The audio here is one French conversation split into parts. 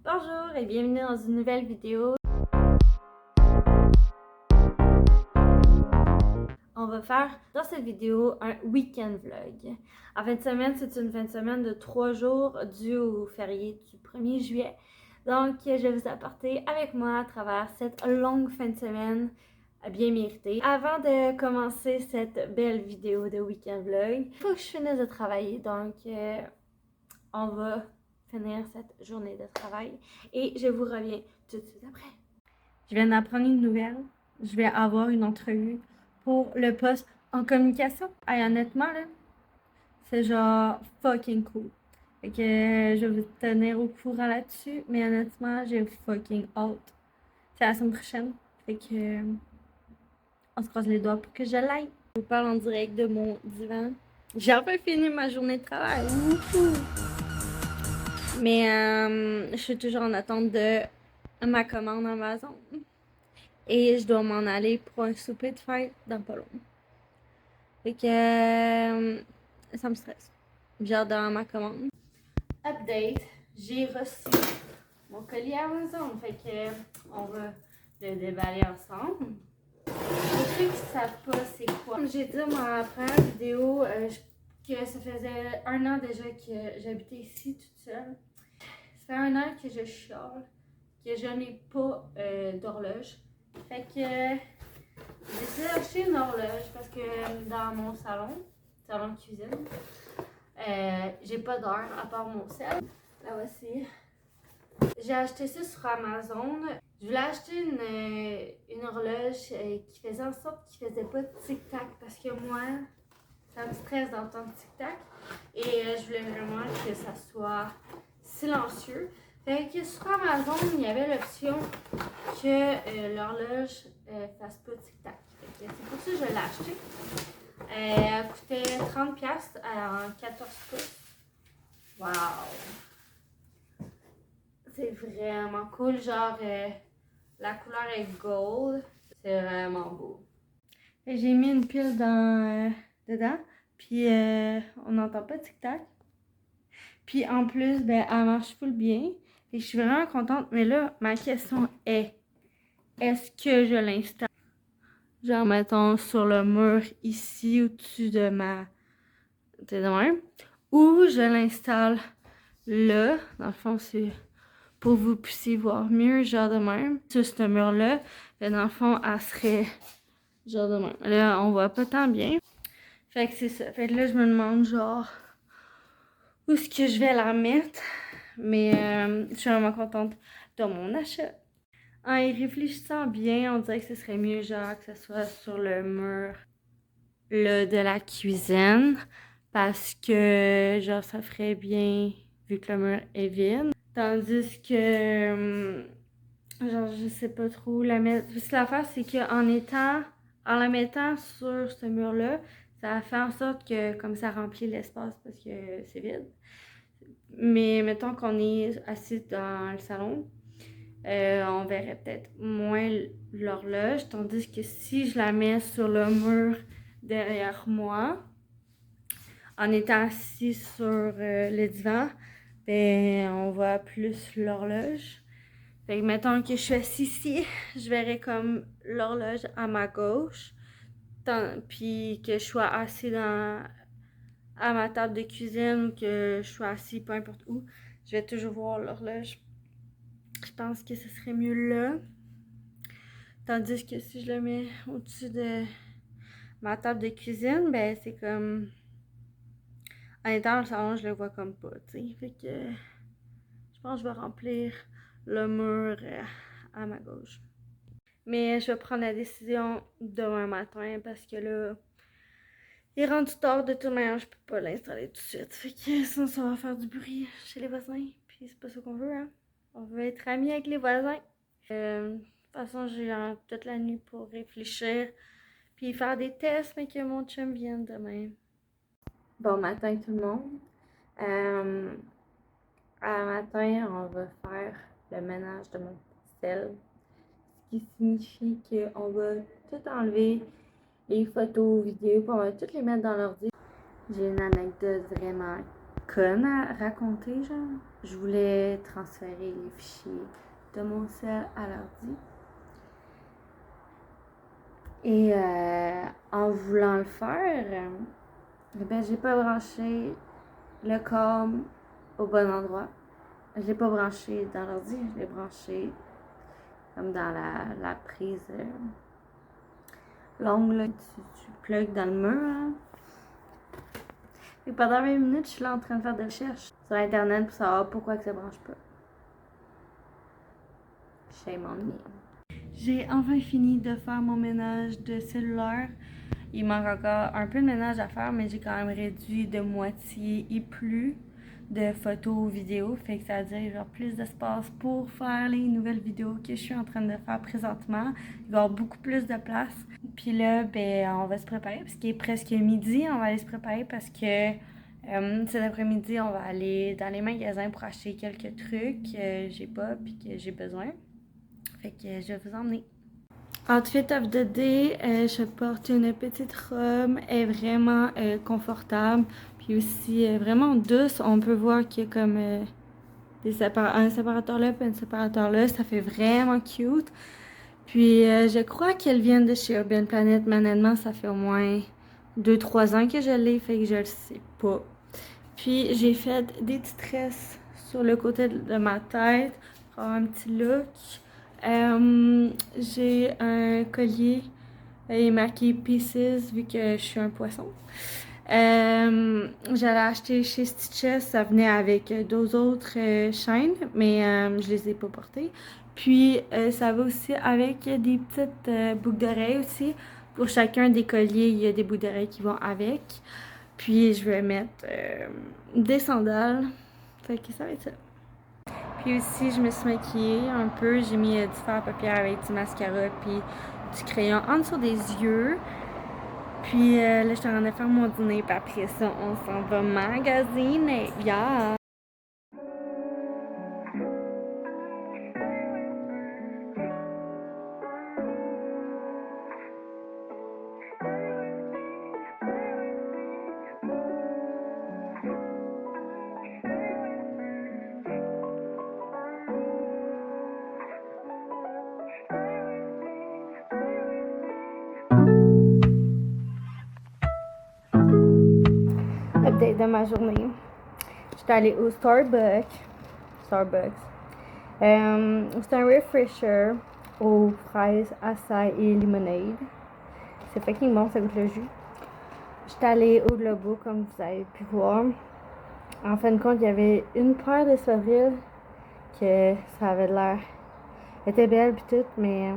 Bonjour et bienvenue dans une nouvelle vidéo. On va faire dans cette vidéo un week-end vlog. En fin de semaine, c'est une fin de semaine de 3 jours dû au férié du 1er juillet. Donc, je vais vous apporter avec moi à travers cette longue fin de semaine bien méritée. Avant de commencer cette belle vidéo de week-end vlog, il faut que je finisse de travailler. Donc, on va finir cette journée de travail et je vous reviens tout de suite après. Je viens d'apprendre une nouvelle. Je vais avoir une entrevue pour le poste en communication. Et honnêtement, là, c'est genre fucking cool. Fait que je vais vous tenir au courant là-dessus, mais honnêtement, j'ai fucking hâte. C'est la semaine prochaine. Fait que on se croise les doigts pour que je l'aille. Je vous parle en direct de mon divan. J'ai enfin fini ma journée de travail. Wouhou! Mais je suis toujours en attente de ma commande Amazon. Et je dois m'en aller pour un souper de fête dans pas long. Fait que ça me stresse. J'ai hâte d'avoir ma commande. Update, j'ai reçu mon colis Amazon. Fait que on va le déballer ensemble. Pour ceux qui ne savent pas c'est quoi, comme j'ai dit dans ma première vidéo, que ça faisait 1 an déjà que j'habitais ici toute seule. Ça fait 1 an que je chiale, que je n'ai pas d'horloge. Fait que j'ai décidé d'acheter une horloge parce que dans mon salon de cuisine, j'ai pas d'heure à part mon sel. Là voici. J'ai acheté ça sur Amazon. Je voulais acheter une horloge qui faisait en sorte qu'il faisait pas de tic-tac parce que moi, ça me stresse d'entendre tic-tac. Et je voulais vraiment que ça soit silencieux. Fait que sur Amazon, il y avait l'option que l'horloge fasse pas tic-tac. C'est pour ça que je l'ai acheté. Elle coûtait 30$ en 14 pouces. Wow! C'est vraiment cool. Genre, la couleur est gold. C'est vraiment beau. J'ai mis une pile dedans. Puis, on n'entend pas tic-tac. Puis, en plus, ben, elle marche full bien. Et je suis vraiment contente. Mais là, ma question est, est-ce que je l'installe? Genre, mettons, sur le mur ici, au-dessus de ma... de même. Ou je l'installe là. Dans le fond, c'est pour que vous puissiez voir mieux, genre de même. Sur ce mur-là, dans le fond, elle serait genre de même. Là, on voit pas tant bien. Fait que c'est ça. Fait que là, je me demande, genre, où est-ce que je vais la mettre. Mais je suis vraiment contente de mon achat. En y réfléchissant bien, on dirait que ce serait mieux, genre, que ce soit sur le mur là, de la cuisine. Parce que, genre, ça ferait bien vu que le mur est vide. Tandis que, genre, je sais pas trop où la mettre. Parce que l'affaire, c'est en la mettant sur ce mur-là, ça fait en sorte que, comme ça remplit l'espace parce que c'est vide. Mais mettons qu'on est assis dans le salon, on verrait peut-être moins l'horloge. Tandis que si je la mets sur le mur derrière moi, en étant assis sur le divan, ben, on voit plus l'horloge. Fait que mettons que je suis assise ici, je verrai comme l'horloge à ma gauche. Puis que je sois assis à ma table de cuisine ou que je sois assis peu importe où, je vais toujours voir l'horloge. Je pense que ce serait mieux là. Tandis que si je le mets au-dessus de ma table de cuisine, ben c'est comme... En étant dans le salon, je le vois comme pas, tu sais. Fait que je pense que je vais remplir le mur à ma gauche. Mais je vais prendre la décision demain matin parce que là, il est rendu tard de toute manière, je peux pas l'installer tout de suite. Fait que sinon, ça va faire du bruit chez les voisins. Puis c'est pas ça qu'on veut, hein. On veut être amis avec les voisins. De toute façon, j'ai toute la nuit pour réfléchir. Puis faire des tests, mais que mon chum vienne demain. Bon matin tout le monde. À matin, on va faire le ménage de mon sel. Ce qui signifie qu'on va tout enlever, les photos, vidéos, puis on va toutes les mettre dans l'ordi. J'ai une anecdote vraiment conne à raconter, genre. je voulais transférer les fichiers de mon cell à l'ordi. Et en voulant le faire, ben, j'ai pas branché le câble au bon endroit. Je l'ai pas branché dans l'ordi, je l'ai branché comme dans la prise longue là, tu plugues dans le mur. Hein. Et pendant 20 minutes, je suis là en train de faire des recherches sur internet pour savoir pourquoi que ça branche pas. Shame on me. J'ai enfin fini de faire mon ménage de cellulaire. Il manque encore un peu de ménage à faire, mais j'ai quand même réduit de moitié et plus de photos, vidéos. Fait que ça veut dire genre plus d'espace pour faire les nouvelles vidéos que je suis en train de faire présentement. Il va y avoir beaucoup plus de place. Puis là, ben, on va se préparer parce qu'il est presque midi. On va aller se préparer parce que cet après-midi, on va aller dans les magasins pour acheter quelques trucs que j'ai pas puis que j'ai besoin. Fait que je vais vous emmener. Outfit of the day, je porte une petite robe, elle est vraiment confortable, puis aussi vraiment douce. On peut voir qu'il y a comme un séparateur là puis un séparateur là, ça fait vraiment cute. Puis je crois qu'elles viennent de chez Urban Planet, mais honnêtement, ça fait au moins 2-3 ans que je l'ai, fait que je le sais pas. Puis j'ai fait des petits tresses sur le côté de ma tête pour avoir un petit look. J'ai un collier, il est marqué Pieces vu que je suis un poisson. J'allais acheter chez Stitches, ça venait avec deux autres chaînes, mais je les ai pas portées. Puis ça va aussi avec des petites boucles d'oreilles aussi. Pour chacun des colliers, il y a des boucles d'oreilles qui vont avec. Puis je vais mettre des sandales. Fait que ça va être ça. Puis aussi, je me suis maquillée un peu. J'ai mis du fard à paupières avec du mascara puis du crayon en dessous des yeux. Puis là, je suis en train de faire mon dîner. Puis après ça, on s'en va magasiner. Yeah! Update de ma journée. J'étais allée au Starbucks. C'est un refresher aux fraises, açaï et limonade. C'est fucking bon, ça goûte le jus. J'étais allée au Globo, comme vous avez pu voir. En fin de compte, il y avait une paire de sourils que ça avait l'air. Elle était belle pis tout, mais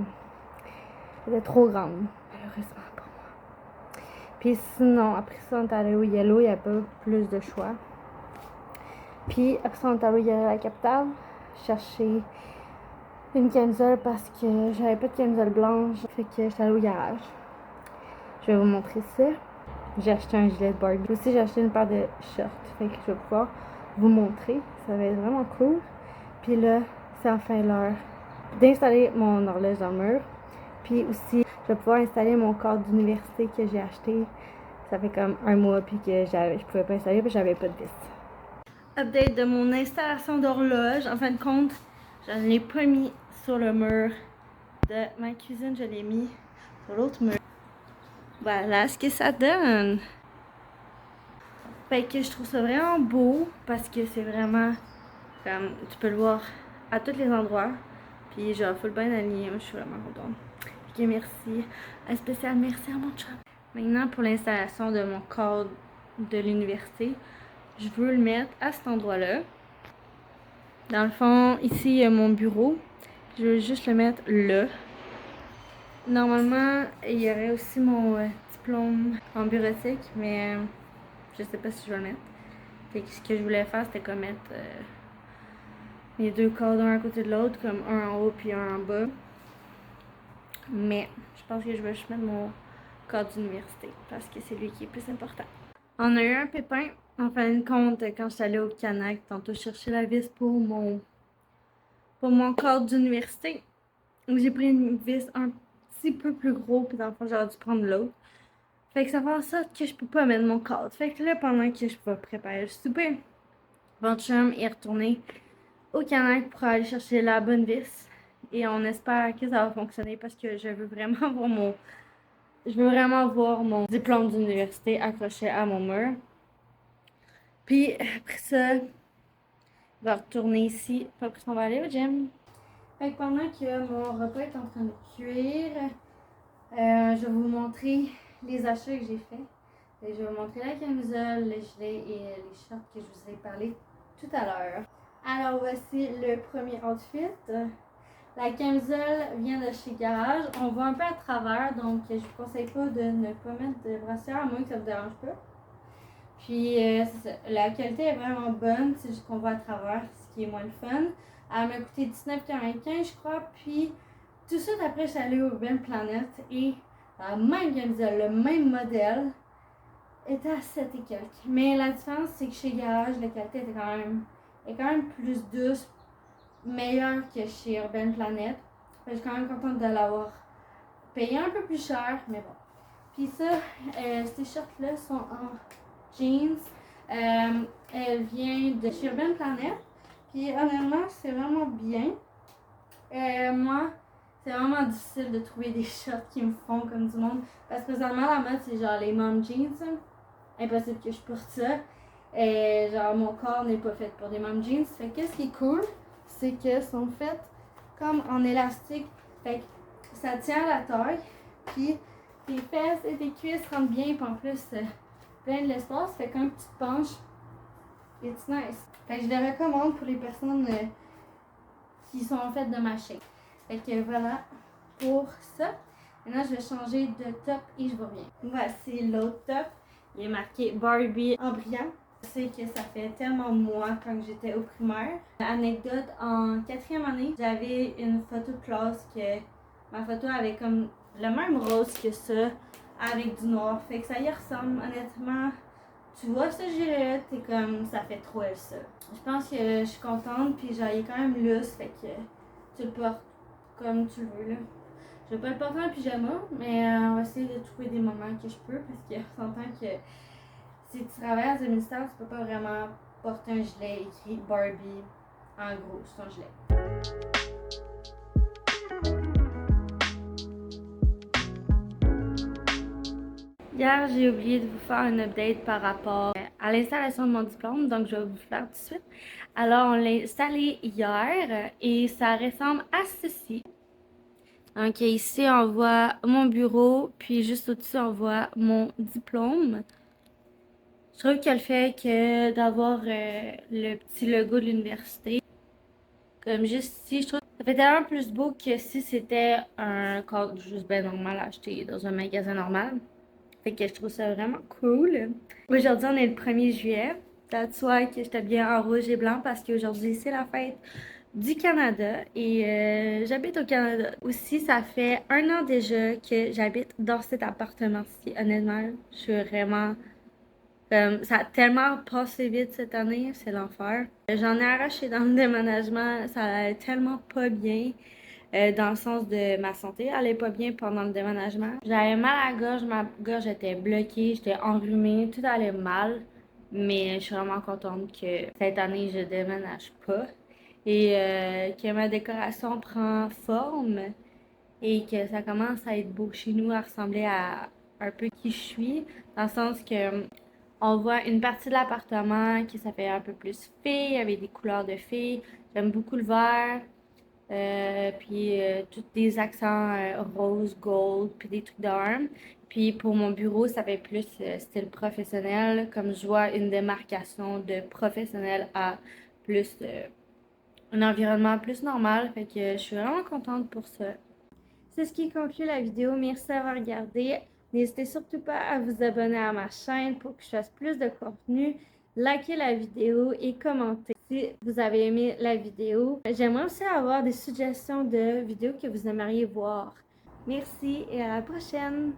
elle était trop grande, malheureusement pour moi. Puis sinon, après ça, on est allé au Yellow, il n'y a pas plus de choix. Puis après ça, on est allé au Yellow à la capitale, chercher une camisole parce que j'avais pas de camisole blanche. Fait que j'étais allée au garage. Je vais vous montrer ça. J'ai acheté un gilet de Barbie. Aussi, j'ai acheté une paire de shorts. Fait que je vais pouvoir vous montrer. Ça va être vraiment cool. Puis là, c'est enfin l'heure d'installer mon horloge dans le mur. Puis aussi, je vais pouvoir installer mon cadre d'université que j'ai acheté. Ça fait comme un mois puis que je pouvais pas installer parce que j'avais pas de vis. Update de mon installation d'horloge. En fin de compte, je ne l'ai pas mis sur le mur de ma cuisine. Je l'ai mis sur l'autre mur. Voilà ce que ça donne. Fait que je trouve ça vraiment beau parce que c'est vraiment comme tu peux le voir à tous les endroits. Puis genre full bien aligné. Moi je suis vraiment contente. Fait que merci. Un spécial merci à mon chum. Maintenant pour l'installation de mon cadre de l'université, je veux le mettre à cet endroit-là. Dans le fond, ici il y a mon bureau. Je veux juste le mettre là. Normalement, il y aurait aussi mon diplôme en bureautique, mais je sais pas si je vais le mettre. Fait que ce que je voulais faire, c'était comme mettre les deux cadres un à côté de l'autre, comme un en haut puis un en bas. Mais je pense que je vais juste mettre mon cadre d'université parce que c'est lui qui est plus important. On a eu un pépin. En fin de compte, quand je suis allée au Canac, tantôt chercher la vis pour mon cadre d'université. J'ai pris une vis un petit peu plus gros, puis dans le fond, j'aurais dû prendre l'autre. Fait que ça fait en sorte que je peux pas mettre mon cadre. Fait que là, pendant que je vais préparer le souper, Mon chum est retourné au Canada pour aller chercher la bonne vis. Et on espère que ça va fonctionner parce que je veux vraiment voir mon diplôme d'université accroché à mon mur. Puis après ça, je vais retourner ici. Après ça, on va aller au gym. Fait que pendant que mon repas est en train de cuire, je vais vous montrer les achats que j'ai faits. Je vais vous montrer la camisole, le gilet et les shorts que je vous ai parlé tout à l'heure. Alors voici le premier outfit. La camisole vient de chez Garage. On voit un peu à travers, donc je vous conseille pas de ne pas mettre de brassière à moins que ça vous dérange pas. Puis c'est ça. La qualité est vraiment bonne, c'est juste qu'on voit à travers, ce qui est moins le fun. Elle m'a coûté $19,95 je crois. Puis tout de suite après, je suis allée au Urban Planet et la même camisole, le même modèle, était à 7 et quelques. Mais la différence, c'est que chez Garage, la qualité est quand même plus douce, meilleure que chez Urban Planet. Je suis quand même contente de l'avoir payé un peu plus cher, mais bon. Puis ça, ces shorts-là sont en jeans. Elle vient de chez Urban Planet. Puis honnêtement, c'est vraiment bien. Moi, c'est vraiment difficile de trouver des shorts qui me font comme du monde. Parce que présentement, la mode, c'est genre les mom jeans. Impossible que je porte ça. Et genre, mon corps n'est pas fait pour des mom jeans. Fait que ce qui est cool, c'est qu'elles sont faites comme en élastique. Fait que ça tient à la taille. Puis tes fesses et tes cuisses rentrent bien. Puis en plus, plein de l'espace. Fait qu'un petit penche, it's nice. Fait que je les recommande pour les personnes qui sont en fait de ma shape. Fait que voilà pour ça. Maintenant, je vais changer de top et je vous reviens. Voici l'autre top. Il est marqué Barbie en brillant. Je sais que ça fait tellement moi quand j'étais au primaire. Anecdote, en 4e année, j'avais une photo de classe que ma photo avait comme le même rose que ça, avec du noir. Fait que ça y ressemble, honnêtement. Tu vois ce gilet, t'es comme, ça fait trop elle ça. Je pense que je suis contente, puis genre, il est quand même loose, fait que tu le portes comme tu veux, là. Je vais pas le porter en pyjama, mais on va essayer de trouver des moments que je peux, parce qu'on s'entend que si tu travailles à 2000 tu peux pas vraiment porter un gilet écrit Barbie en gros sur ton gilet. Hier, j'ai oublié de vous faire un update par rapport à l'installation de mon diplôme, donc je vais vous le faire tout de suite. Alors, on l'a installé hier et ça ressemble à ceci. Donc ici, on voit mon bureau, puis juste au-dessus, on voit mon diplôme. Je trouve que le fait que d'avoir le petit logo de l'université, comme juste ici, je trouve que ça fait tellement plus beau que si c'était un cadre juste bien normal acheté dans un magasin normal. Fait que je trouve ça vraiment cool. Aujourd'hui, on est le 1er juillet. That's why que j'étais bien en rouge et blanc parce qu'aujourd'hui, c'est la fête du Canada et j'habite au Canada. Aussi, ça fait 1 an déjà que j'habite dans cet appartement-ci. Honnêtement, je suis vraiment... ça a tellement passé vite cette année, c'est l'enfer. J'en ai arraché dans le déménagement, ça allait tellement pas bien. Dans le sens de ma santé, elle allait pas bien pendant le déménagement. J'avais mal à la gorge, ma gorge était bloquée, j'étais enrhumée, tout allait mal. Mais je suis vraiment contente que cette année, je déménage pas. Et que ma décoration prend forme et que ça commence à être beau chez nous, à ressembler à un peu qui je suis. Dans le sens que on voit une partie de l'appartement qui ça fait un peu plus fille, avec des couleurs de filles. J'aime beaucoup le vert. Puis tous des accents rose, gold, puis des trucs d'armes. Puis pour mon bureau, ça fait plus style professionnel, comme je vois une démarcation de professionnel à plus un environnement plus normal. Fait que je suis vraiment contente pour ça. C'est ce qui conclut la vidéo. Merci d'avoir regardé. N'hésitez surtout pas à vous abonner à ma chaîne pour que je fasse plus de contenu. Likez la vidéo et commentez si vous avez aimé la vidéo. J'aimerais aussi avoir des suggestions de vidéos que vous aimeriez voir. Merci et à la prochaine!